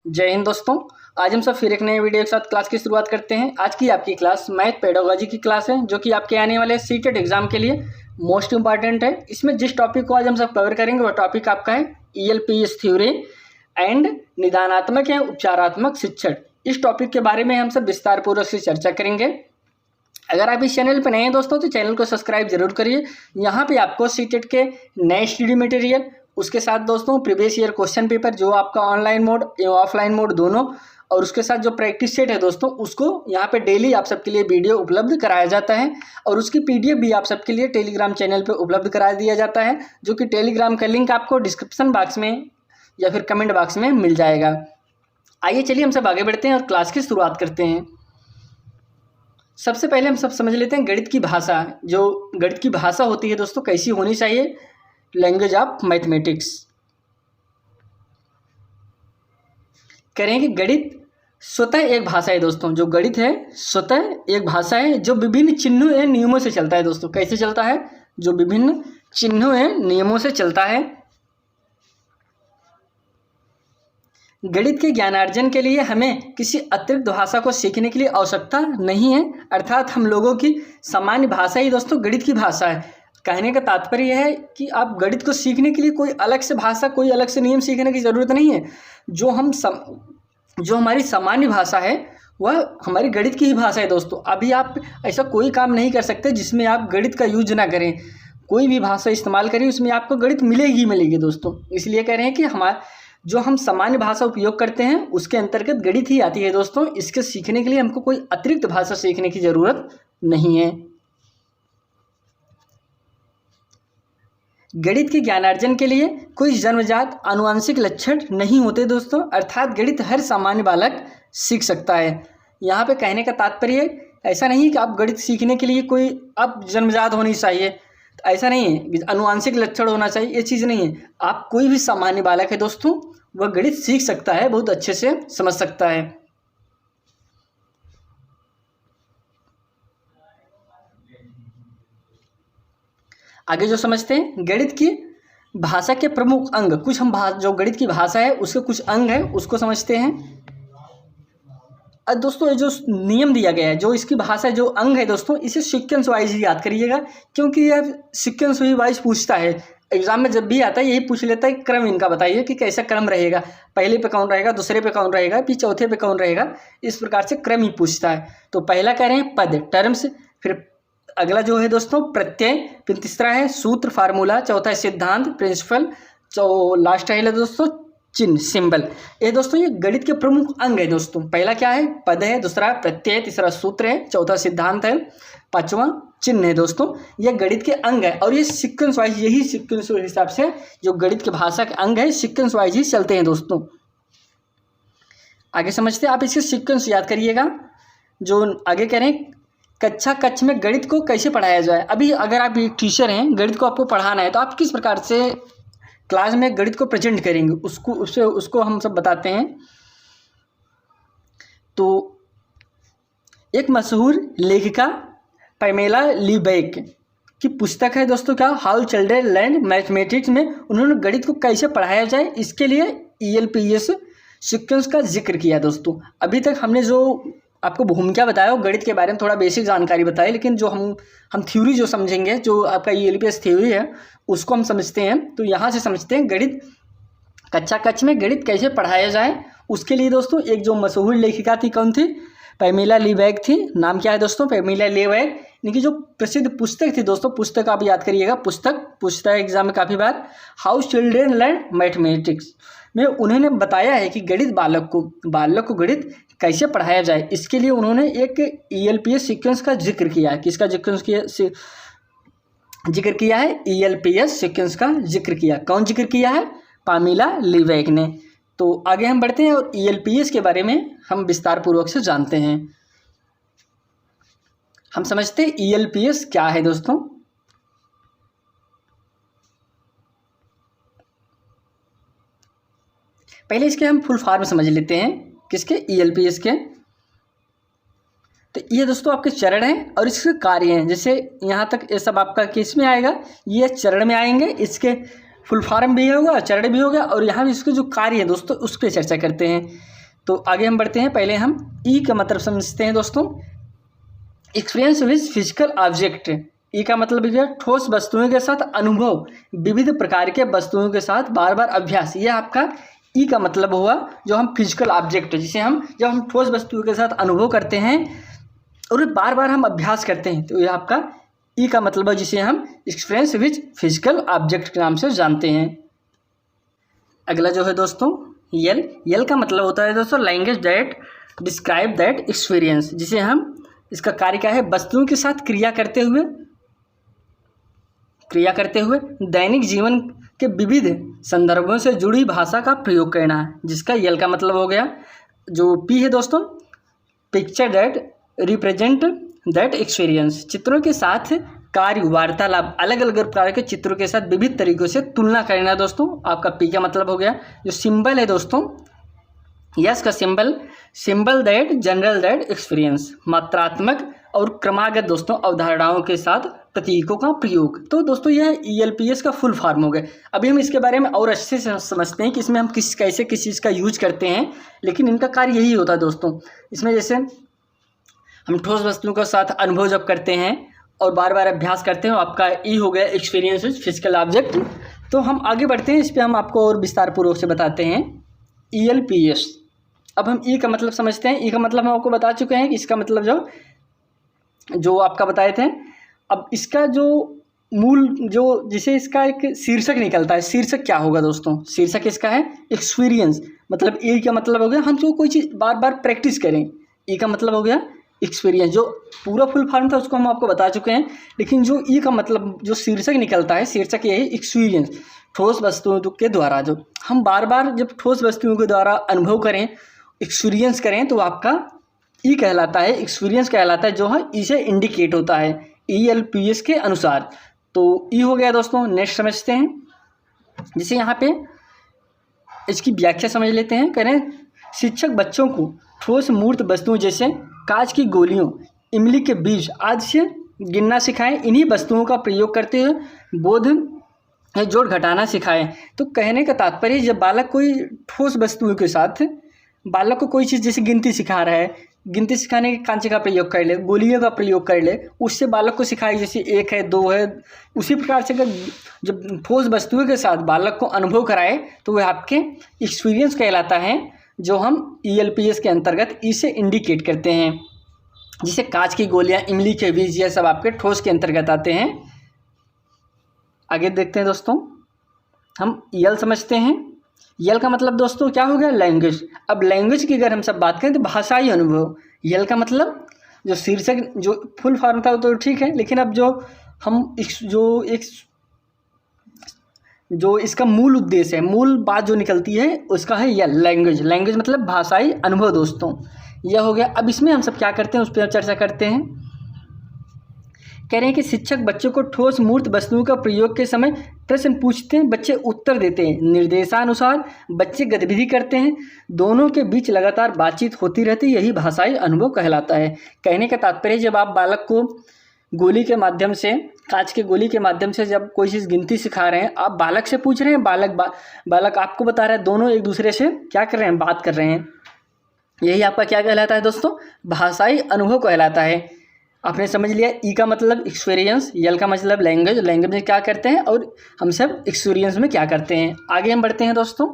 जय हिंद दोस्तों। आज हम सब फिर एक नए वीडियो के साथ क्लास की शुरुआत करते हैं। आज की आपकी क्लास मैथ पेडागोजी की क्लास है, जो कि आपके आने वाले सीटेट एग्जाम के लिए मोस्ट इंपॉर्टेंट है। इसमें जिस टॉपिक को आज हम सब कवर करेंगे वह टॉपिक आपका है ELPS थ्योरी एंड निदानात्मक या उपचारात्मक शिक्षण। इस टॉपिक के बारे में हम सब विस्तार पूर्वक से चर्चा करेंगे। अगर आप इस चैनल पर नए हैं दोस्तों तो चैनल को सब्सक्राइब जरूर करिए। यहाँ पे आपको सीटेट के नए स्टडी मटेरियल, उसके साथ दोस्तों प्रीवियस ईयर क्वेश्चन पेपर जो आपका ऑनलाइन मोड एवं ऑफलाइन मोड दोनों, और उसके साथ जो प्रैक्टिस सेट है दोस्तों उसको यहाँ पे डेली आप सबके लिए वीडियो उपलब्ध कराया जाता है। और उसकी PDF भी आप सबके लिए टेलीग्राम चैनल पे उपलब्ध करा दिया जाता है, जो कि टेलीग्राम का लिंक आपको डिस्क्रिप्शन बॉक्स में या फिर कमेंट बॉक्स में मिल जाएगा। आइए चलिए हम सब आगे बढ़ते हैं और क्लास की शुरुआत करते हैं। सबसे पहले हम सब समझ लेते हैं गणित की भाषा। जो गणित की भाषा होती है दोस्तों कैसी होनी चाहिए, लैंग्वेज ऑफ मैथमेटिक्स। करें कि गणित स्वतः एक भाषा है दोस्तों। जो गणित है स्वतः एक भाषा है जो विभिन्न चिन्हों एवं नियमों से चलता है दोस्तों। कैसे चलता है? जो विभिन्न चिन्हों एवं नियमों से चलता है। गणित के ज्ञानार्जन के लिए हमें किसी अतिरिक्त भाषा को सीखने के लिए आवश्यकता नहीं है, अर्थात हम लोगों की सामान्य भाषा ही दोस्तों गणित की भाषा है। कहने का तात्पर्य है कि आप गणित को सीखने के लिए कोई अलग से भाषा, कोई अलग से नियम सीखने की ज़रूरत नहीं है। जो हमारी सामान्य भाषा है वह हमारी गणित की ही भाषा है दोस्तों। अभी आप ऐसा कोई काम नहीं कर सकते जिसमें आप गणित का यूज ना करें। कोई भी भाषा इस्तेमाल करें उसमें आपको गणित मिलेगी मिलेगी दोस्तों। इसलिए कह रहे हैं कि जो हम सामान्य भाषा उपयोग करते हैं उसके अंतर्गत गणित ही आती है दोस्तों। इसके सीखने के लिए हमको कोई अतिरिक्त भाषा सीखने की ज़रूरत नहीं है। गणित के ज्ञानार्जन के लिए कोई जन्मजात आनुवंशिक लक्षण नहीं होते दोस्तों, अर्थात गणित हर सामान्य बालक सीख सकता है। यहाँ पे कहने का तात्पर्य ऐसा नहीं कि आप गणित सीखने के लिए कोई अब जन्मजात होनी चाहिए, ऐसा नहीं है, आनुवंशिक लक्षण होना चाहिए, ये चीज़ नहीं है। आप कोई भी सामान्य बालक है दोस्तों वह गणित सीख सकता है, बहुत अच्छे से समझ सकता है। आगे जो समझते हैं गणित की भाषा के प्रमुख अंग, कुछ हम जो गणित की भाषा है उसके कुछ अंग है उसको समझते हैं। दोस्तों ये जो नियम दिया गया है, जो इसकी भाषा जो अंग है दोस्तों, इसे सीक्वेंस वाइज ही याद करिएगा, क्योंकि यह सीक्वेंस वाइज पूछता है। एग्जाम में जब भी आता है यही पूछ लेता है क्रम इनका बताइए कि कैसा क्रम रहेगा, पहले पे कौन रहेगा, दूसरे पे कौन रहेगा, फिर चौथे पे कौन रहेगा। इस प्रकार से क्रम ही पूछता है। तो पहला कह रहे हैं पद, टर्म्स, फिर अगला जो है दोस्तों प्रत्यय, फिर तीसरा है सूत्र, फार्मूला, चौथा है सिद्धांत, प्रिंसिपल, लास्ट है दोस्तों चिन्ह, सिंबल। ये दोस्तों ये गणित के प्रमुख अंग है दोस्तों। पहला क्या है? पद है, दूसरा प्रत्यय, तीसरा सूत्र है, चौथा सिद्धांत है, पांचवा चिन्ह है दोस्तों। ये गणित के अंग है और ये सीक्वेंस वाइज, यही सीक्वेंस के हिसाब से जो गणित की भाषा के अंग है सीक्वेंस वाइज ही चलते हैं दोस्तों। आगे समझते हैं, आप इसके सीक्वेंस याद करिएगा। जो आगे कह रहे हैं कक्षा में गणित को कैसे पढ़ाया जाए। अभी अगर आप एक टीचर हैं, गणित को आपको पढ़ाना है तो आप किस प्रकार से क्लास में गणित को प्रेजेंट करेंगे उसको हम सब बताते हैं। तो एक मशहूर लेखिका पैमेला लीबैक की पुस्तक है दोस्तों क्या, हाउ चिल्ड्रन लर्न मैथमेटिक्स, में उन्होंने गणित को कैसे पढ़ाया जाए इसके लिए ELPS सीक्वेंस का जिक्र किया दोस्तों। अभी तक हमने जो आपको भूमिका बताया वो गणित के बारे में थोड़ा बेसिक जानकारी बताई, लेकिन जो हम थ्योरी जो समझेंगे, जो आपका ELPS थ्योरी है उसको हम समझते हैं। तो यहाँ से समझते हैं गणित कक्षा में गणित कैसे पढ़ाया जाए। उसके लिए दोस्तों एक जो मशहूर लेखिका थी, कौन थी? पैमेला लीबैक थी। नाम क्या है दोस्तों? पैमेला लीबैक। इनकी जो प्रसिद्ध पुस्तक थी दोस्तों, पुस्तक आप याद करिएगा, पुस्तक पूछता है एग्जाम में काफ़ी बार, हाउ चिल्ड्रन लर्न मैथमेटिक्स, में उन्होंने बताया है कि गणित बालक को गणित कैसे पढ़ाया जाए। इसके लिए उन्होंने एक ELPS सीक्वेंस का जिक्र किया है। किसका जिक्र किया है? ELPS सीक्वेंस का जिक्र किया। कौन जिक्र किया है? पैमेला लीबैक ने। तो आगे हम बढ़ते हैं और ELPS के बारे में हम विस्तार पूर्वक से जानते हैं। हम समझते हैं ELPS क्या है दोस्तों। पहले इसके हम फुल फॉर्म समझ लेते हैं। किसके? ELPS के। तो ये दोस्तों आपके चरण हैं और इसके कार्य हैं। जैसे यहाँ तक ये सब आपका किस में आएगा? ये चरण में आएंगे। इसके फुल फॉर्म भी होगा, चरण भी होगा, और यहाँ भी इसके जो कार्य है दोस्तों उस पर चर्चा करते हैं। तो आगे हम बढ़ते हैं, पहले हम ई का मतलब समझते हैं दोस्तों। एक्सपीरियंस विद फिजिकल ऑब्जेक्ट, ई का मतलब है ठोस वस्तुओं के साथ अनुभव, विविध प्रकार के वस्तुओं के साथ बार बार अभ्यास, यह आपका ई का मतलब हुआ। जो हम फिजिकल ऑब्जेक्ट, जिसे हम जब हम ठोस वस्तुओं के साथ अनुभव करते हैं और बार बार हम अभ्यास करते हैं, तो यह आपका ई का मतलब है, जिसे हम एक्सपीरियंस विद फिजिकल ऑब्जेक्ट के नाम से जानते हैं। अगला जो है दोस्तों यल का मतलब होता है दोस्तों language that describe that experience, जिसे हम, इसका कार्य क्या है, वस्तुओं के साथ क्रिया करते हुए दैनिक जीवन के विविध संदर्भों से जुड़ी भाषा का प्रयोग करना है, जिसका यल का मतलब हो गया। जो पी है दोस्तों, picture that represent that experience, चित्रों के साथ कार्य, वार्तालाप, अलग अलग प्रकार के चित्रों के साथ विविध तरीकों से तुलना करना दोस्तों, आपका पी का मतलब हो गया। जो सिंबल है दोस्तों, यस का symbol that general that experience, मात्रात्मक और क्रमागत दोस्तों अवधारणाओं के साथ प्रतीकों का प्रयोग। तो दोस्तों यह ELPS का फुल फॉर्म हो गया। अभी हम इसके बारे में और अच्छे से समझते हैं कि इसमें हम कैसे किस चीज़ का यूज करते हैं, लेकिन इनका कार्य यही होता है दोस्तों। इसमें जैसे हम ठोस वस्तुओं के साथ अनुभव जब करते हैं और बार बार अभ्यास करते हैं, आपका ई हो गया एक्सपीरियंस विद फिजिकल ऑब्जेक्ट। तो हम आगे बढ़ते हैं, इस पर हम आपको और विस्तार पूर्वक से बताते हैं ELPS। अब हम ई का मतलब समझते हैं। ई का मतलब हम आपको बता चुके हैं कि इसका मतलब जो आपका बताए थे। अब इसका जो मूल जिसे इसका एक शीर्षक निकलता है, शीर्षक क्या होगा दोस्तों, शीर्षक इसका है एक्सपीरियंस। मतलब ई का मतलब हो गया हम जो कोई चीज़ बार बार प्रैक्टिस करें, ई का मतलब हो गया एक्सपीरियंस। जो पूरा फुल फॉर्म था उसको हम आपको बता चुके हैं, लेकिन जो ई का मतलब जो शीर्षक निकलता है, शीर्षक ये है एक्सपीरियंस। ठोस वस्तुओं के द्वारा जो हम बार बार जब ठोस वस्तुओं के द्वारा अनुभव करें, एक्सपीरियंस करें, तो आपका ई कहलाता है, एक्सपीरियंस कहलाता है, जो है इसे इंडिकेट होता है ELPS के अनुसार। तो ई हो गया दोस्तों। नेक्स्ट समझते हैं, जिसे यहाँ पे इसकी व्याख्या समझ लेते हैं। करें, शिक्षक बच्चों को ठोस मूर्त वस्तुओं जैसे कांच की गोलियों, इमली के बीज आदि से गिनना सिखाएं। इन्हीं वस्तुओं का प्रयोग करते हुए बोध जोड़ घटाना सिखाएं। तो कहने का तात्पर्य, जब बालक कोई ठोस वस्तुओं के साथ, बालक को कोई चीज़ जैसे गिनती सिखा रहा है, गिनती सिखाने के कांचे का प्रयोग कर ले, गोलियों का प्रयोग कर ले, उससे बालक को सिखाए जैसे 1 है 2 है। उसी प्रकार से अगर जब ठोस वस्तुओं के साथ बालक को अनुभव कराए, तो वह आपके एक्सपीरियंस कहलाता है, जो हम ELPS के अंतर्गत इसे इंडिकेट करते हैं। जिसे कांच की गोलियां, इमली के बीज, यह सब आपके ठोस के अंतर्गत आते हैं। आगे देखते हैं दोस्तों, हम यल समझते हैं। यल का मतलब दोस्तों क्या हो गया, लैंग्वेज। अब लैंग्वेज की अगर हम सब बात करें तो भाषाई अनुभव। यल का मतलब जो शीर्षक, जो फुल फॉर्म था वो तो ठीक है, लेकिन अब जो हम जो इसका मूल उद्देश्य है, मूल बात जो निकलती है, उसका है यल, लैंग्वेज। लैंग्वेज मतलब भाषाई अनुभव दोस्तों, यह हो गया। अब इसमें हम सब क्या करते हैं उस पर चर्चा करते हैं। कह रहे हैं कि शिक्षक बच्चों को ठोस मूर्त वस्तुओं का प्रयोग के समय प्रश्न पूछते हैं, बच्चे उत्तर देते हैं, निर्देशानुसार बच्चे गतिविधि करते हैं, दोनों के बीच लगातार बातचीत होती रहती है, यही भाषाई अनुभव कहलाता है। कहने का तात्पर्य, जब आप बालक को गोली के माध्यम से, कांच के गोली के माध्यम से जब कोई चीज़ गिनती सिखा रहे हैं, आप बालक से पूछ रहे हैं, बालक आपको बता रहा है, दोनों एक दूसरे से क्या कर रहे हैं, बात कर रहे हैं, यही आपका क्या कहलाता है दोस्तों, भाषाई अनुभव कहलाता है। आपने समझ लिया, ई का मतलब एक्सपीरियंस, यल का मतलब लैंग्वेज, लैंग्वेज में क्या करते हैं, और हम सब एक्सपीरियंस में क्या करते हैं। आगे हम बढ़ते हैं दोस्तों।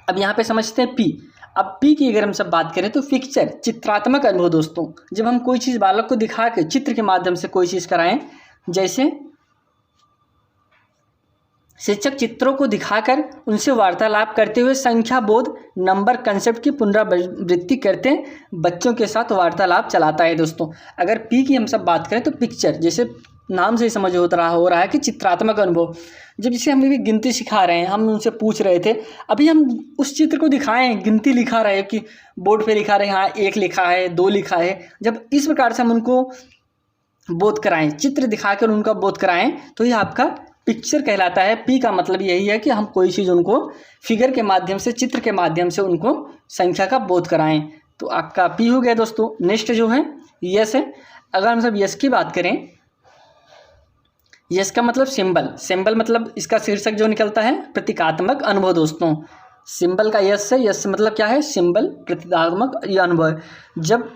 अब यहाँ पे समझते हैं पी। अब पी की अगर हम सब बात करें तो पिक्चर, चित्रात्मक अनुभव दोस्तों। जब हम कोई चीज़ बालक को दिखा के चित्र के माध्यम से कोई चीज़ कराएं, जैसे शिक्षक चित्रों को दिखाकर उनसे वार्तालाप करते हुए संख्या बोध, नंबर कंसेप्ट की पुनरावृत्ति करते हैं, बच्चों के साथ वार्तालाप चलाता है दोस्तों। अगर पी की हम सब बात करें तो पिक्चर, जैसे नाम से ही समझ हो रहा है कि चित्रात्मक अनुभव। जब जिसे हम भी गिनती सिखा रहे हैं, हम उनसे पूछ रहे थे, अभी हम उस चित्र को दिखाएं, गिनती लिखा रहे कि बोर्ड पे लिखा रहे, हाँ 1 लिखा है 2 लिखा है। जब इस प्रकार से हम उनको बोध कराएं, चित्र दिखाकर उनका बोध कराएं, तो ये आपका पिक्चर कहलाता है। पी का मतलब यही है कि हम कोई चीज़ उनको फिगर के माध्यम से, चित्र के माध्यम से उनको संख्या का बोध कराएं, तो आपका पी हो गया दोस्तों। नेक्स्ट जो है यस है। अगर हम सब यस की बात करें, यस का मतलब सिंबल, सिंबल मतलब इसका शीर्षक जो निकलता है प्रतीकात्मक अनुभव दोस्तों। सिंबल का यस है, यस मतलब क्या है, सिंबल, प्रतीकात्मक या अनुभव। जब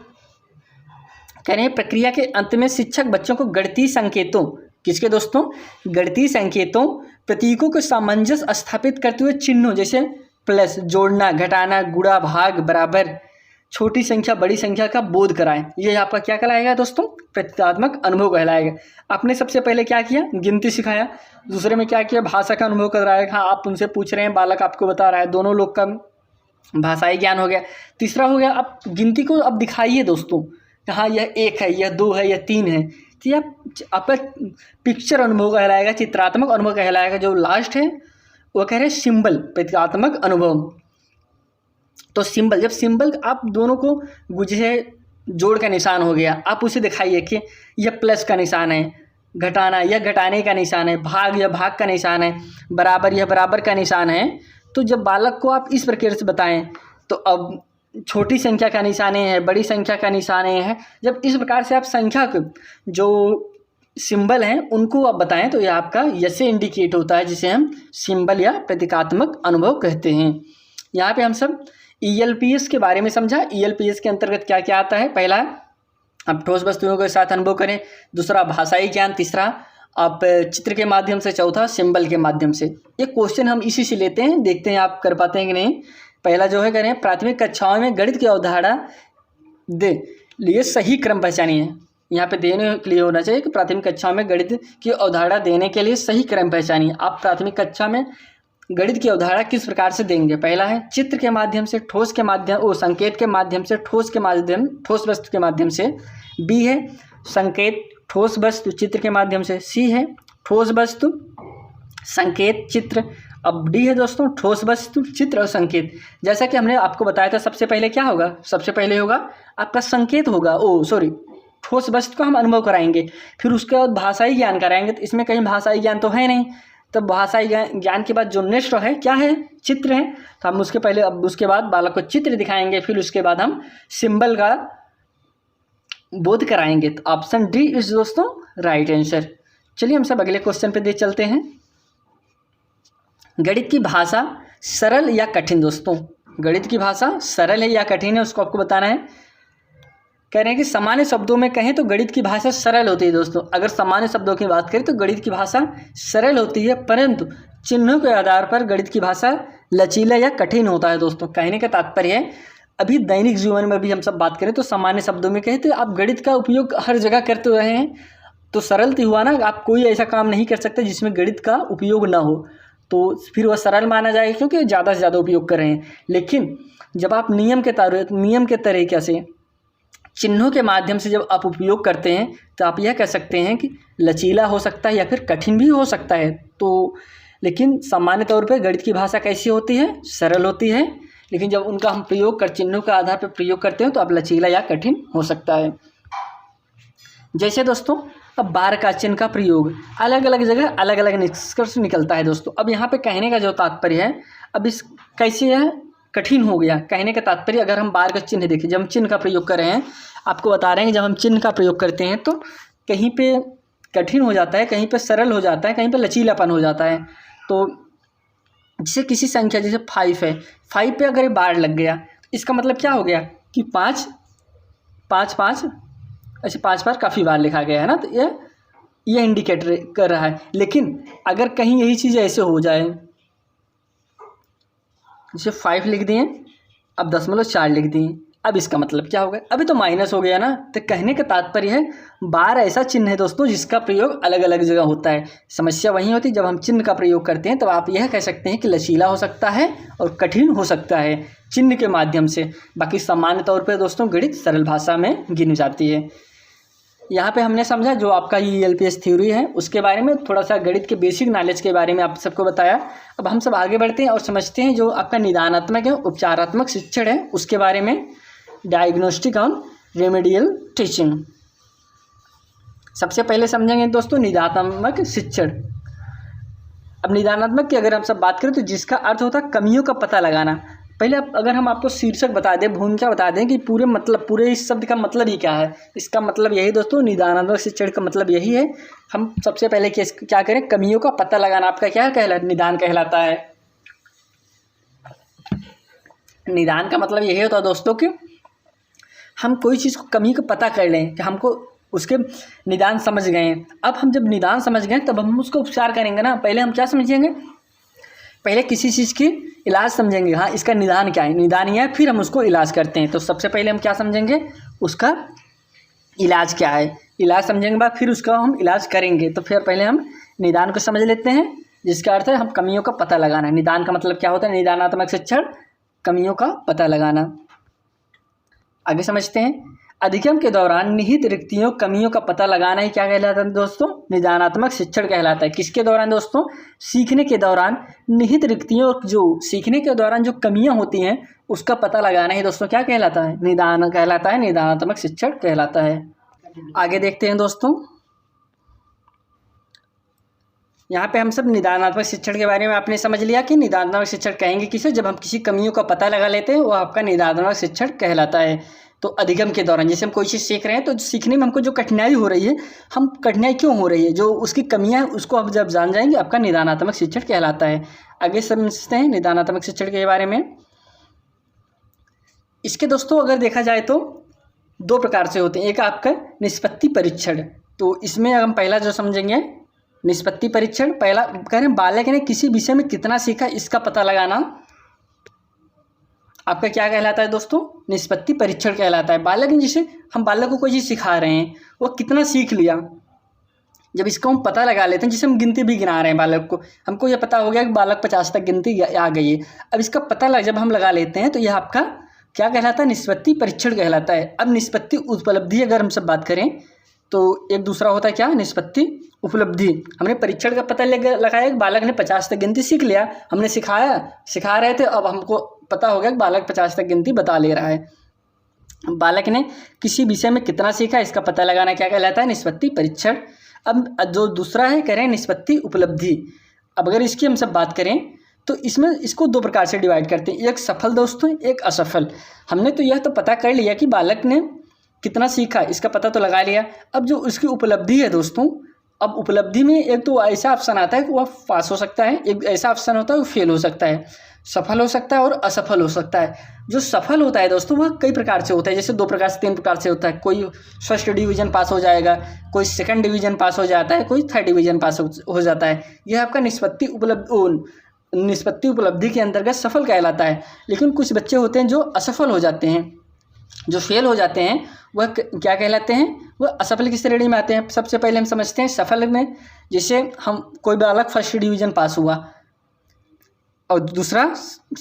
कह रहे हैं प्रक्रिया के अंत में शिक्षक बच्चों को गणितीय संकेतों, किसके दोस्तों, गणितीय संकेतों, प्रतीकों को सामंजस्य स्थापित करते हुए चिन्हों जैसे प्लस, जोड़ना, घटाना, गुणा, भाग, बराबर, छोटी संख्या, बड़ी संख्या का बोध कराएं। ये आपका क्या कहलाएगा दोस्तों, प्रतीकात्मक अनुभव कहलाएगा। आपने सबसे पहले क्या किया, गिनती सिखाया, दूसरे में क्या किया, भाषा का अनुभव कराया। हाँ, आप उनसे पूछ रहे हैं, बालक आपको बता रहा है, दोनों लोग का भाषाई ज्ञान हो गया। तीसरा हो गया, आप गिनती को अब दिखाइए दोस्तों, हाँ यह 1 है, यह 2 है, यह 3 है। तो यह आपका पिक्चर अनुभव कहलाएगा, चित्रात्मक अनुभव कहलाएगा। जो लास्ट है वो कह रहे हैं सिंबल, प्रतीकात्मक अनुभव। तो सिंबल, जब सिंबल आप दोनों को जैसे जोड़ का निशान हो गया, आप उसे दिखाइए कि यह प्लस का निशान है, घटाना यह घटाने का निशान है, भाग यह भाग का निशान है, बराबर यह बराबर का निशान है। तो जब बालक को आप इस प्रकार से बताएं तो अब छोटी संख्या का निशान है, बड़ी संख्या का निशान है। जब इस प्रकार से आप संख्या के जो सिंबल हैं उनको आप बताएं तो यह आपका यस से इंडिकेट होता है, जिसे हम सिंबल या प्रतीकात्मक अनुभव कहते हैं। यहाँ पे हम सब ELPS के बारे में समझा। ELPS के अंतर्गत क्या क्या आता है, पहला आप ठोस वस्तुओं के साथ अनुभव करें, दूसरा भाषाई ज्ञान, तीसरा आप चित्र के माध्यम से, चौथा सिंबल के माध्यम से। ये क्वेश्चन हम इसी से लेते हैं, देखते हैं आप कर पाते हैं कि नहीं। पहला जो है करें, प्राथमिक कक्षाओं में गणित की अवधारणा दे लिए सही क्रम पहचानिए। यहाँ पे देने के लिए होना चाहिए कि प्राथमिक कक्षाओं में गणित की अवधारणा देने के लिए सही क्रम पहचानिए। आप प्राथमिक कक्षा में गणित की अवधारणा किस प्रकार से देंगे, पहला है चित्र के माध्यम से, ठोस के माध्यम, संकेत के माध्यम से, ठोस के माध्यम, ठोस वस्तु के माध्यम से। बी है संकेत, ठोस वस्तु, चित्र के माध्यम से। सी है ठोस वस्तु, संकेत, चित्र। अब डी है दोस्तों ठोस वस्तु, चित्र और संकेत। जैसा कि हमने आपको बताया था, सबसे पहले क्या होगा, सबसे पहले होगा आपका संकेत होगा, ठोस वस्तु का हम अनुभव कराएंगे, फिर उसके बाद भाषाई ज्ञान कराएंगे। तो इसमें कहीं भाषाई ज्ञान तो है नहीं, तब भाषाई ज्ञान के बाद जो नेक्स्ट है क्या है, चित्र है। तो हम उसके पहले, अब उसके बाद बालक को चित्र दिखाएंगे, फिर उसके बाद हम सिंबल का बोध कराएंगे। तो ऑप्शन डी इज दोस्तों राइट आंसर। चलिए हम सब अगले क्वेश्चन पे देख चलते हैं। गणित की भाषा सरल या कठिन, दोस्तों गणित की भाषा सरल है या कठिन है, उसको आपको बताना है। कह रहे हैं कि सामान्य शब्दों में कहें तो गणित की भाषा सरल होती है। दोस्तों अगर सामान्य शब्दों की बात करें तो गणित की भाषा सरल होती है, परंतु चिन्हों के आधार पर गणित की भाषा लचीला या कठिन होता है। दोस्तों कहने का तात्पर्य है, अभी दैनिक जीवन में भी हम सब बात करें तो सामान्य शब्दों में कहें तो आप गणित का उपयोग हर जगह करते रहे हैं, तो सरल तो हुआ ना, आप कोई ऐसा काम नहीं कर सकते जिसमें गणित का उपयोग ना हो, तो फिर वह सरल माना जाएगा क्योंकि ज़्यादा से ज़्यादा उपयोग कर रहे हैं। लेकिन जब आप नियम के तरीके से, चिन्हों के माध्यम से जब आप उपयोग करते हैं तो आप यह कह सकते हैं कि लचीला हो सकता है या फिर कठिन भी हो सकता है। तो लेकिन सामान्य तौर पर गणित की भाषा कैसी होती है, सरल होती है, लेकिन जब उनका हम प्रयोग कर चिन्हों के आधार पर प्रयोग करते हैं तो आप लचीला या कठिन हो सकता है। जैसे दोस्तों अब बार का चिन्ह का प्रयोग अलग अलग जगह अलग अलग निष्कर्ष निकलता है। दोस्तों अब यहाँ पे कहने का जो तात्पर्य है, अब इस कैसे है कठिन हो गया, कहने का तात्पर्य अगर हम बार का चिन्ह देखें, जब हम चिन्ह का प्रयोग कर रहे हैं, आपको बता रहे हैं कि जब हम चिन्ह का प्रयोग करते हैं तो कहीं पे कठिन हो जाता है, कहीं पे सरल हो जाता है, कहीं पे लचीलापन हो जाता है। तो जैसे किसी संख्या जैसे 5 है, 5 पे अगर बार लग गया इसका मतलब क्या हो गया कि 5 ऐसे 5 बार काफ़ी बार लिखा गया है ना, तो ये इंडिकेट कर रहा है। लेकिन अगर कहीं यही चीज़ ऐसे हो जाए, जैसे 5 लिख दिए, अब 0.4 लिख दिए, अब इसका मतलब क्या होगा, अभी तो माइनस हो गया ना। तो कहने का तात्पर्य है बार ऐसा चिन्ह है दोस्तों जिसका प्रयोग अलग अलग जगह होता है। समस्या वहीं होती है जब हम चिन्ह का प्रयोग करते हैं, तब आप यह कह सकते हैं कि लचीला हो सकता है और कठिन हो सकता है चिन्ह के माध्यम से। बाकी सामान्य तौर पर दोस्तों गणित सरल भाषा में गिनी जाती है। यहाँ पे हमने समझा जो आपका ELPS थ्योरी है उसके बारे में, थोड़ा सा गणित के बेसिक नॉलेज के बारे में आप सबको बताया। अब हम सब आगे बढ़ते हैं और समझते हैं जो आपका निदानात्मक है, उपचारात्मक शिक्षण है, उसके बारे में, डायग्नोस्टिक ऑन रेमेडियल टीचिंग। सबसे पहले समझेंगे दोस्तों निदानात्मक शिक्षण। अब निदानात्मक की अगर हम सब बात करें तो जिसका अर्थ होता है कमियों का पता लगाना। पहले अगर हम आपको शीर्षक बता दें, भूमिका बता दें कि पूरे इस शब्द का मतलब ही क्या है, इसका मतलब यही दोस्तों निदानात्मक शिक्षण का मतलब यही है। हम सबसे पहले क्या करें, कमियों का पता लगाना आपका क्या निदान कहलाता है। निदान का मतलब यही होता है दोस्तों कि हम कोई चीज़ को कमी को पता कर लें कि हमको उसके निदान समझ गए हैं। अब हम जब निदान समझ गए तब हम उसको उपचार करेंगे ना। पहले हम क्या समझेंगे, पहले किसी चीज़ की इलाज समझेंगे, हाँ इसका निदान क्या है, निदान यह है, फिर हम उसको इलाज करते हैं। तो सबसे पहले हम क्या समझेंगे, उसका इलाज क्या है, इलाज समझेंगे बाद फिर उसका हम इलाज करेंगे। तो फिर पहले हम निदान को समझ लेते हैं, जिसका अर्थ है हम कमियों का पता लगाना। निदान का मतलब क्या होता है, निदानात्मक शिक्षण, कमियों का पता लगाना। आगे समझते हैं, अधिगम के दौरान निहित रिक्तियों कमियों का पता लगाना ही क्या कहलाता है दोस्तों, निदानात्मक शिक्षण कहलाता है। किसके दौरान दोस्तों, सीखने के दौरान निहित रिक्तियों, जो सीखने के दौरान जो कमियां होती हैं उसका पता लगाना ही दोस्तों क्या कहलाता है, निदान कहलाता है, निदानात्मक शिक्षण कहलाता है। आगे देखते हैं दोस्तों, यहाँ पे हम सब निदानात्मक शिक्षण के बारे में आपने समझ लिया कि निदानात्मक शिक्षण कहेंगे किसे, जब हम किसी कमियों का पता लगा लेते हैं वो आपका निदानात्मक शिक्षण कहलाता है। तो अधिगम के दौरान जैसे हम कोई चीज़ सीख रहे हैं तो सीखने में हमको जो कठिनाई हो रही है, हम कठिनाई क्यों हो रही है, जो उसकी कमियां हैं उसको आप जब जान जाएंगे आपका निदानात्मक शिक्षण कहलाता है। आगे समझते हैं निदानात्मक शिक्षण के बारे में। इसके दोस्तों अगर देखा जाए तो दो प्रकार से होते हैं। एक आपका निष्पत्ति परीक्षण, तो इसमें हम पहला जो समझेंगे निष्पत्ति परीक्षण, पहला कह रहे हैं बालक ने किसी विषय में कितना सीखा इसका पता लगाना आपका क्या कहलाता है दोस्तों, निष्पत्ति परीक्षण कहलाता है। बालक ने, जैसे हम बालक को कोई चीज़ सिखा रहे हैं वो कितना सीख लिया, जब इसको हम पता लगा लेते हैं, जैसे हम गिनती भी गिना रहे हैं बालक को, हमको ये पता हो गया कि बालक 50 तक गिनती आ गई है। अब इसका पता जब हम लगा लेते हैं तो यह आपका क्या कहलाता है, निष्पत्ति परीक्षण कहलाता है। अब निष्पत्ति उपलब्धि अगर हम सब बात करें तो एक दूसरा होता है क्या, निष्पत्ति उपलब्धि। हमने परीक्षण का पता लगाया कि बालक ने 50 तक गिनती सीख लिया, हमने सिखा रहे थे, अब हमको पता हो गया कि बालक 50 तक गिनती बता ले रहा है। बालक ने किसी विषय में कितना सीखा इसका पता लगाना क्या कहलाता है, निष्पत्ति परीक्षण। अब जो दूसरा है कह रहे हैं निष्पत्ति उपलब्धि। अब अगर इसकी हम सब बात करें तो इसमें इसको दो प्रकार से डिवाइड करते हैं, एक सफल दोस्तों, एक असफल। हमने तो यह तो पता कर लिया कि बालक ने कितना सीखा इसका पता तो लगा लिया। अब जो उसकी उपलब्धि है दोस्तों, अब उपलब्धि में एक तो ऐसा ऑप्शन आता है कि वह पास हो सकता है, एक ऐसा ऑप्शन होता है वो फेल हो सकता है, सफल हो सकता है और असफल हो सकता है। जो सफल होता है दोस्तों वह कई प्रकार से होता है, जैसे 2 प्रकार से 3 प्रकार से होता है। कोई फर्स्ट डिवीजन पास हो जाएगा, कोई सेकंड डिवीजन पास हो जाता है, कोई थर्ड डिवीजन पास हो जाता है। यह आपका निष्पत्ति उपलब्धि के अंतर्गत सफल कहलाता है। लेकिन कुछ बच्चे होते हैं जो असफल हो जाते हैं, जो फेल हो जाते हैं, वह क्या कहलाते हैं, वह असफल की श्रेणी में आते हैं। सबसे पहले हम समझते हैं सफल में, जैसे हम कोई बालक फर्स्ट डिवीजन पास हुआ और दूसरा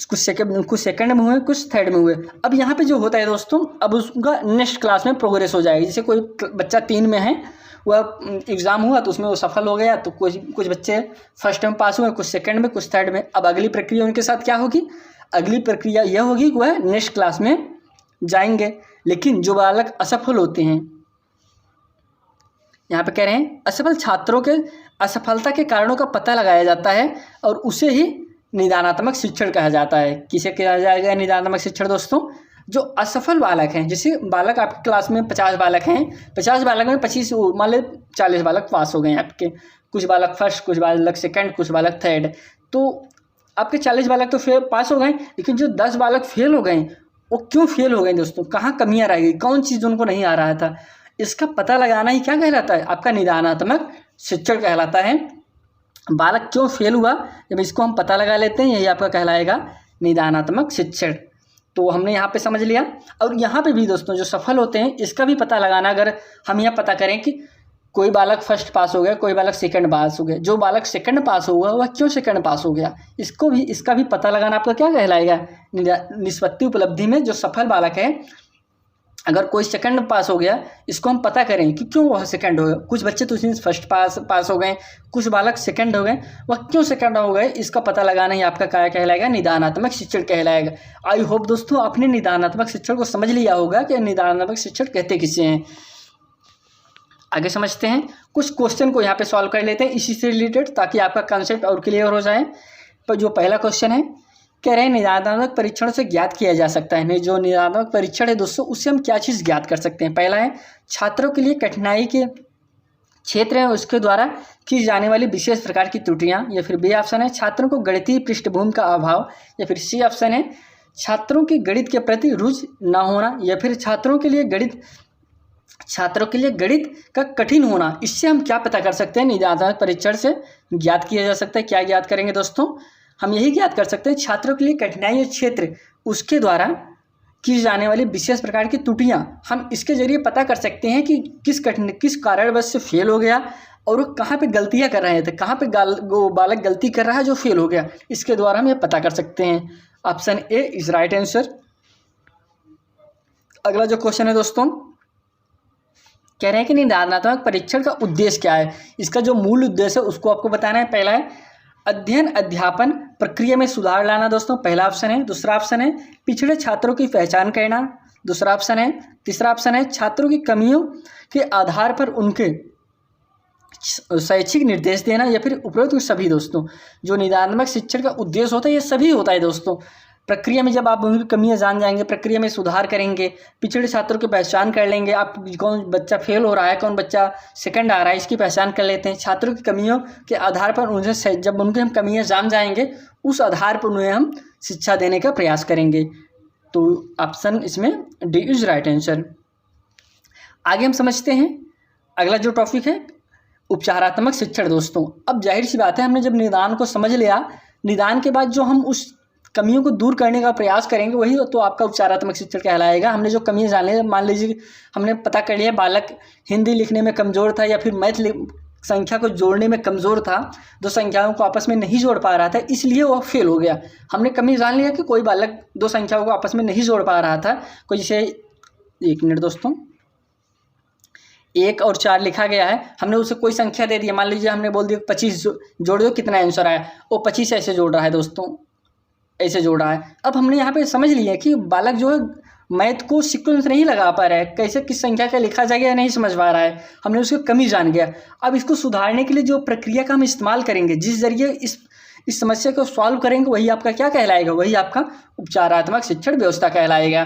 कुछ सेकंड में हुए, कुछ थर्ड में हुए। अब यहाँ पे जो होता है दोस्तों, अब उसका नेक्स्ट क्लास में प्रोग्रेस हो जाएगी। जैसे कोई बच्चा 3 में है, वह एग्ज़ाम हुआ तो उसमें वो सफल हो गया, तो कुछ बच्चे फर्स्ट में पास हुए, कुछ सेकंड में, कुछ थर्ड में। अब अगली प्रक्रिया उनके साथ क्या होगी, अगली प्रक्रिया यह होगी कि वह नेक्स्ट क्लास में जाएंगे। लेकिन जो बालक असफल होते हैं, यहाँ पे कह रहे हैं असफल छात्रों के असफलता के कारणों का पता लगाया जाता है और उसे ही निदानात्मक शिक्षण कहा जाता है। किसे कहा जाएगा निदानात्मक शिक्षण दोस्तों, जो असफल बालक हैं। जैसे बालक आपकी क्लास में 50 बालक हैं, 50 बालक में 25 मान लो 40 बालक पास हो गए हैं आपके, कुछ बालक फर्स्ट, कुछ बालक सेकंड, कुछ बालक थर्ड, तो आपके 40 बालक तो पास हो गए। लेकिन जो 10 बालक फेल हो गए, वो क्यों फेल हो गए दोस्तों, कहाँ कमियाँ रह गई, कौन चीज़ उनको नहीं आ रहा था, इसका पता लगाना ही क्या कहलाता है, आपका निदानात्मक शिक्षण कहलाता है। बालक क्यों फेल हुआ, जब इसको हम पता लगा लेते हैं, यही आपका कहलाएगा निदानात्मक शिक्षण। तो हमने यहाँ पे समझ लिया। और यहाँ पे भी दोस्तों जो सफल होते हैं इसका भी पता लगाना, अगर हम यह पता करें कि कोई बालक फर्स्ट पास हो गया, कोई बालक सेकंड पास हो गया, जो बालक सेकंड पास हुआ वह क्यों सेकंड पास हो गया, इसका भी पता लगाना आपका क्या कहलाएगा, निष्पत्ति उपलब्धि में जो सफल बालक है, अगर कोई सेकंड पास हो गया, इसको हम पता करें कि क्यों वह सेकंड हो गया। कुछ बच्चे तो उसमें फर्स्ट पास हो गए, कुछ बालक सेकंड हो गए, वह क्यों सेकंड हो गए, इसका पता लगाना ही आपका क्या कहलाएगा, निदानात्मक शिक्षण कहलाएगा। आई होप दोस्तों आपने निदानात्मक शिक्षण को समझ लिया होगा कि निदानात्मक शिक्षण कहते किसे हैं। आगे समझते हैं, कुछ क्वेश्चन को यहाँ पे सॉल्व कर लेते हैं इसी से रिलेटेड, ताकि आपका कंसेप्ट और क्लियर हो जाए। पर जो पहला क्वेश्चन है, कह रहे हैं निदानात्मक परीक्षण से ज्ञात किया जा सकता है। जो निदानात्मक परीक्षण है दोस्तों, उससे हम क्या चीज़ ज्ञात कर सकते हैं। पहला है छात्रों के लिए कठिनाई के क्षेत्र है उसके द्वारा की जाने वाली विशेष प्रकार की त्रुटियां, या फिर बी ऑप्शन है छात्रों को गणितीय पृष्ठभूमि का अभाव, या फिर सी ऑप्शन है छात्रों की गणित के प्रति रुचि ना होना, या फिर छात्रों के लिए गणित का कठिन होना। इससे हम क्या पता कर सकते हैं? निदानात्मक परीक्षण से ज्ञात किया जा सकता है। क्या ज्ञात करेंगे दोस्तों? हम यही ज्ञात कर सकते हैं छात्रों के लिए कठिनाई क्षेत्र, उसके द्वारा की जाने वाली विशेष प्रकार की त्रुटियां, हम इसके जरिए पता कर सकते हैं कि किस कारणवश से फेल हो गया और वो कहाँ पे गलतियां कर रहे थे, कहाँ पे वो बालक गलती कर रहा है जो फेल हो गया। इसके द्वारा हम ये पता कर सकते हैं। Option A is right answer. अगला जो क्वेश्चन है दोस्तों, कह रहे हैं कि निदानात्मक परीक्षण का उद्देश्य क्या है। इसका जो मूल उद्देश्य है उसको आपको बताना है। पहला है अध्ययन अध्यापन प्रक्रिया में सुधार लाना दोस्तों, पहला ऑप्शन है। दूसरा ऑप्शन है पिछड़े छात्रों की पहचान करना, दूसरा ऑप्शन है। तीसरा ऑप्शन है छात्रों की कमियों के आधार पर उनके शैक्षिक निर्देश देना, या फिर उपरोक्त सभी दोस्तों। जो निदानात्मक शिक्षण का उद्देश्य होता है ये सभी होता है दोस्तों। प्रक्रिया में जब आप उनकी कमियां जान जाएंगे, प्रक्रिया में सुधार करेंगे, पिछड़े छात्रों की पहचान कर लेंगे, आप कौन बच्चा फेल हो रहा है, कौन बच्चा सेकंड आ रहा है, इसकी पहचान कर लेते हैं। छात्रों की कमियों के आधार पर उनसे जब उनके हम कमियां जान जाएंगे, उस आधार पर उन्हें हम शिक्षा देने का प्रयास करेंगे। तो ऑप्शन इसमें डी इज राइट आंसर। आगे हम समझते हैं अगला जो टॉपिक है उपचारात्मक शिक्षण दोस्तों। अब जाहिर सी बात है, हमने जब निदान को समझ लिया, निदान के बाद जो हम उस कमियों को दूर करने का प्रयास करेंगे वही तो आपका उपचारात्मक शिक्षण कहलाएगा। हमने जो कमियां जान ली, मान लीजिए हमने पता कर लिया बालक हिंदी लिखने में कमज़ोर था, या फिर मैथ संख्या को जोड़ने में कमज़ोर था, दो संख्याओं को आपस में नहीं जोड़ पा रहा था, इसलिए वह फेल हो गया। हमने कमी जान लिया कि कोई बालक दो संख्याओं को आपस में नहीं जोड़ पा रहा था, कोई जैसे 1 मिनट दोस्तों, 1 और 4 लिखा गया है, हमने उसे कोई संख्या दे दी, मान लीजिए हमने बोल दिया 25 जोड़ दो, कितना आंसर आया, वो 25 ऐसे जोड़ रहा है दोस्तों, ऐसे जोड़ रहा है। अब हमने यहाँ पे समझ लिया कि बालक जो है मैथ को सीक्वेंस नहीं लगा पा रहा है, कैसे किस संख्या का लिखा जाएगा या नहीं समझ पा रहा है, हमने उसकी कमी जान गया। अब इसको सुधारने के लिए जो प्रक्रिया का हम इस्तेमाल करेंगे, जिस जरिए इस समस्या को सॉल्व करेंगे, वही आपका क्या कहलाएगा, वही आपका उपचारात्मक शिक्षण व्यवस्था कहलाएगा।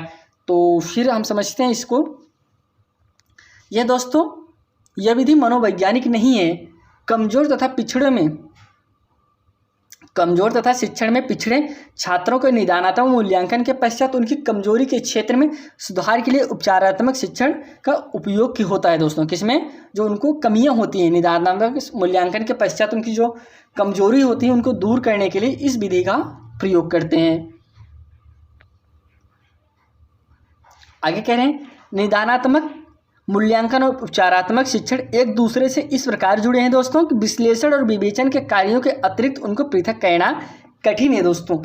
तो फिर हम समझते हैं इसको। यह दोस्तों यह विधि मनोवैज्ञानिक नहीं है। कमजोर तथा शिक्षण में पिछड़े छात्रों के निदानात्मक मूल्यांकन के पश्चात उनकी कमजोरी के क्षेत्र में सुधार के लिए उपचारात्मक शिक्षण का उपयोग होता है दोस्तों। किसमें? जो उनको कमियां होती हैं, निदानात्मक मूल्यांकन के पश्चात उनकी जो कमजोरी होती है उनको दूर करने के लिए इस विधि का प्रयोग करते हैं। आगे कह रहे हैं निदानात्मक मूल्यांकन और उपचारात्मक शिक्षण एक दूसरे से इस प्रकार जुड़े हैं दोस्तों कि विश्लेषण और विवेचन के कार्यों के अतिरिक्त उनको पृथक करना कठिन है दोस्तों।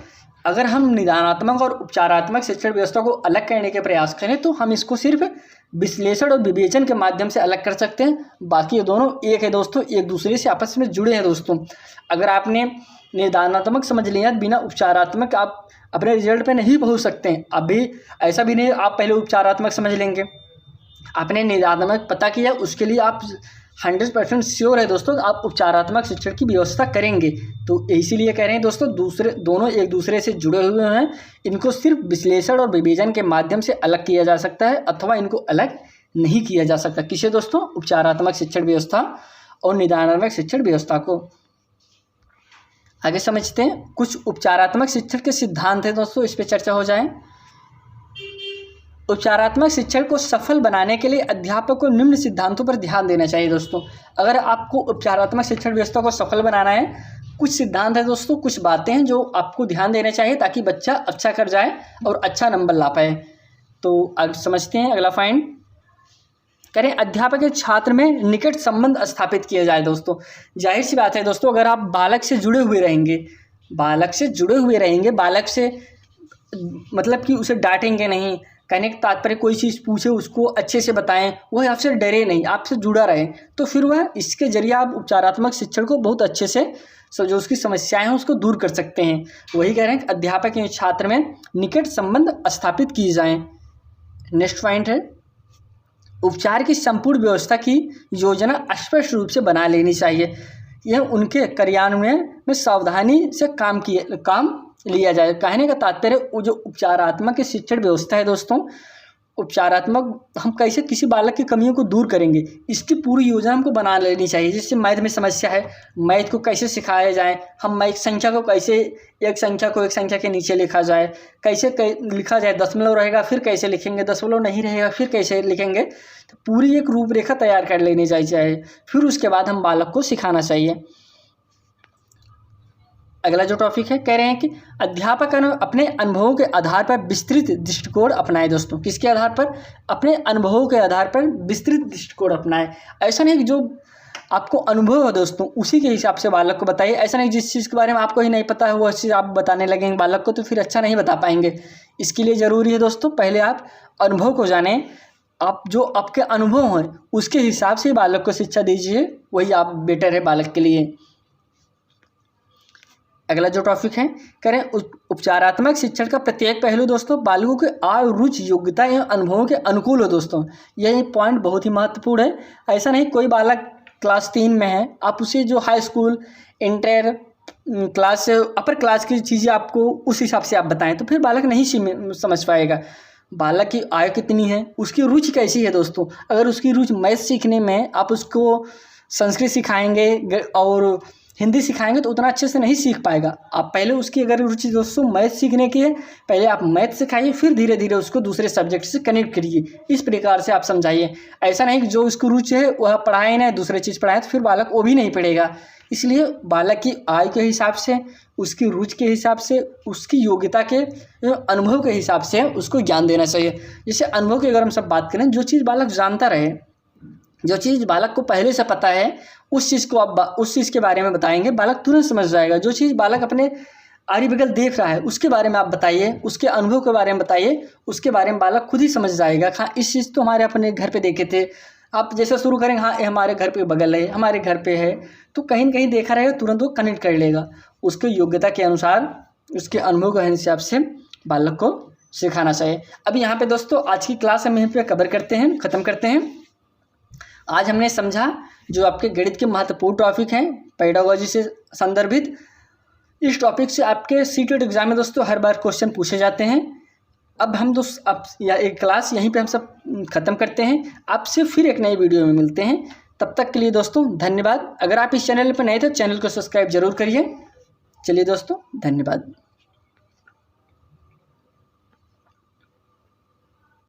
अगर हम निदानात्मक और उपचारात्मक शिक्षण व्यवस्था को अलग करने के प्रयास करें तो हम इसको सिर्फ विश्लेषण और विवेचन के माध्यम से अलग कर सकते हैं, बाकी ये दोनों एक है दोस्तों, एक दूसरे से आपस में जुड़े हैं दोस्तों। अगर आपने निदानात्मक समझ लिया, बिना उपचारात्मक आप अपने रिजल्ट पे नहीं पहुंच सकते हैं। अभी ऐसा भी नहीं आप पहले उपचारात्मक समझ लेंगे, आपने निदानात्मक पता किया, उसके लिए आप 100% श्योर है दोस्तों आप उपचारात्मक शिक्षण की व्यवस्था करेंगे। तो इसीलिए कह रहे हैं दोस्तों दोनों एक दूसरे से जुड़े हुए हैं, इनको सिर्फ विश्लेषण और विवेचन के माध्यम से अलग किया जा सकता है अथवा इनको अलग नहीं किया जा सकता। किसे दोस्तों? उपचारात्मक शिक्षण व्यवस्था और निदानात्मक शिक्षण व्यवस्था को। आगे समझते हैं कुछ उपचारात्मक शिक्षण के सिद्धांत हैं दोस्तों, इस पर चर्चा हो जाए। उपचारात्मक शिक्षण को सफल बनाने के लिए अध्यापक को निम्न सिद्धांतों पर ध्यान देना चाहिए दोस्तों। अगर आपको उपचारात्मक शिक्षण व्यवस्था को सफल बनाना है, कुछ सिद्धांत है दोस्तों, कुछ बातें हैं जो आपको ध्यान देना चाहिए ताकि बच्चा अच्छा कर जाए और अच्छा नंबर ला पाए। तो अब समझते हैं अगला फाइंड। करें अध्यापक के छात्र में निकट संबंध स्थापित किया जाए दोस्तों। जाहिर सी बात है दोस्तों, अगर आप बालक से जुड़े हुए रहेंगे, बालक से मतलब कि उसे डांटेंगे नहीं, कहने का तात्पर्य कोई चीज़ पूछे उसको अच्छे से बताएं, वह आपसे डरे नहीं, आपसे जुड़ा रहे, तो फिर वह इसके जरिए आप उपचारात्मक शिक्षण को बहुत अच्छे से जो उसकी समस्याएं हैं उसको दूर कर सकते हैं। वही कह रहे हैं कि अध्यापक के छात्र में निकट संबंध स्थापित किए जाएं। नेक्स्ट पॉइंट है उपचार की संपूर्ण व्यवस्था की योजना स्पष्ट रूप से बना लेनी चाहिए। यह उनके कार्यान्वयन में सावधानी से काम लिया जाए। कहने का तात्पर्य वो जो उपचारात्मक शिक्षण व्यवस्था है दोस्तों, उपचारात्मक हम कैसे किसी बालक की कमियों को दूर करेंगे, इसकी पूरी योजना हमको बना लेनी चाहिए। जैसे मैथ में समस्या है, मैथ को कैसे सिखाया जाए, हम एक संख्या को कैसे एक संख्या के नीचे लिखा जाए, कैसे लिखा जाए, दशमलव रहेगा फिर कैसे लिखेंगे, दशमलव नहीं रहेगा फिर कैसे लिखेंगे, तो पूरी एक रूपरेखा तैयार कर लेनी चाहिए। फिर उसके बाद हम बालक को सिखाना चाहिए। अगला जो टॉपिक है, कह रहे हैं कि अध्यापक अपने अनुभवों के आधार पर विस्तृत दृष्टिकोण अपनाए। दोस्तों किसके आधार पर? अपने अनुभवों के आधार पर विस्तृत दृष्टिकोण अपनाए। ऐसा नहीं कि जो आपको अनुभव है दोस्तों उसी के हिसाब से बालक को बताइए। ऐसा नहीं जिस चीज़ के बारे में आपको ही नहीं पता है वह चीज़ आप बताने लगेंगे बालक को, तो फिर अच्छा नहीं बता पाएंगे। इसके लिए ज़रूरी है दोस्तों पहले आप अनुभव को जानें, आप जो आपके अनुभव हैं उसके हिसाब से बालक को शिक्षा दीजिए, वही आप बेटर है बालक के लिए। अगला जो टॉपिक है, करें उपचारात्मक शिक्षण का प्रत्येक पहलू दोस्तों बालकों के आय, रुचि, योग्यता एवं अनुभवों के अनुकूल हो। दोस्तों यही पॉइंट बहुत ही महत्वपूर्ण है। ऐसा नहीं कोई बालक क्लास 3 में है, आप उसे जो high school, inter class, upper class की चीज़ें आपको उस हिसाब से आप बताएं तो फिर बालक नहीं समझ पाएगा। बालक की आय कितनी है, उसकी रुचि कैसी है। दोस्तों अगर उसकी रुचि मैथ सीखने में, आप उसको संस्कृत सिखाएंगे और हिंदी सिखाएंगे तो उतना अच्छे से नहीं सीख पाएगा। आप पहले उसकी अगर रुचि दोस्तों मैथ सीखने की है, पहले आप मैथ सिखाइए, फिर धीरे धीरे उसको दूसरे सब्जेक्ट से कनेक्ट करिए। इस प्रकार से आप समझाइए। ऐसा नहीं कि जो उसको रुचि है वह पढ़ाए ना दूसरे चीज़ पढ़ाए तो फिर बालक वो भी नहीं पढ़ेगा। इसलिए बालक की आय के हिसाब से, उसकी रुचि के हिसाब से, उसकी योग्यता के अनुभव के हिसाब से उसको ज्ञान देना चाहिए। जैसे अनुभव की अगर हम सब बात करें, जो चीज़ बालक जानता रहे, जो चीज़ बालक को पहले से पता है उस चीज़ को आप उस चीज़ के बारे में बताएंगे, बालक तुरंत समझ जाएगा। जो चीज़ बालक अपने आरी बगल देख रहा है उसके बारे में आप बताइए, उसके अनुभव के बारे में बताइए, उसके बारे में बालक खुद ही समझ जाएगा। हाँ इस चीज़ तो हमारे अपने घर पे देखे थे, आप जैसे शुरू करेंगे हाँ ये हमारे घर पे बगल है, हमारे घर पे है, तो कहीं न कहीं देखा रहेगा तुरंत वो कनेक्ट कर लेगा। उसकी योग्यता के अनुसार, उसके अनुभव के हिसाब से बालक को सिखाना चाहिए। अब यहाँ पे दोस्तों आज की क्लास हम यहीं पे कवर करते हैं, ख़त्म करते हैं। आज हमने समझा जो आपके गणित के महत्वपूर्ण टॉपिक हैं पेडागोजी से संदर्भित। इस टॉपिक से आपके सीटेट एग्जाम में दोस्तों हर बार क्वेश्चन पूछे जाते हैं। अब हम दोस्त अब एक क्लास यहीं पे हम सब ख़त्म करते हैं। आपसे फिर एक नई वीडियो में मिलते हैं। तब तक के लिए दोस्तों धन्यवाद। अगर आप इस चैनल पर नए थे तो चैनल को सब्सक्राइब जरूर करिए। चलिए दोस्तों धन्यवाद।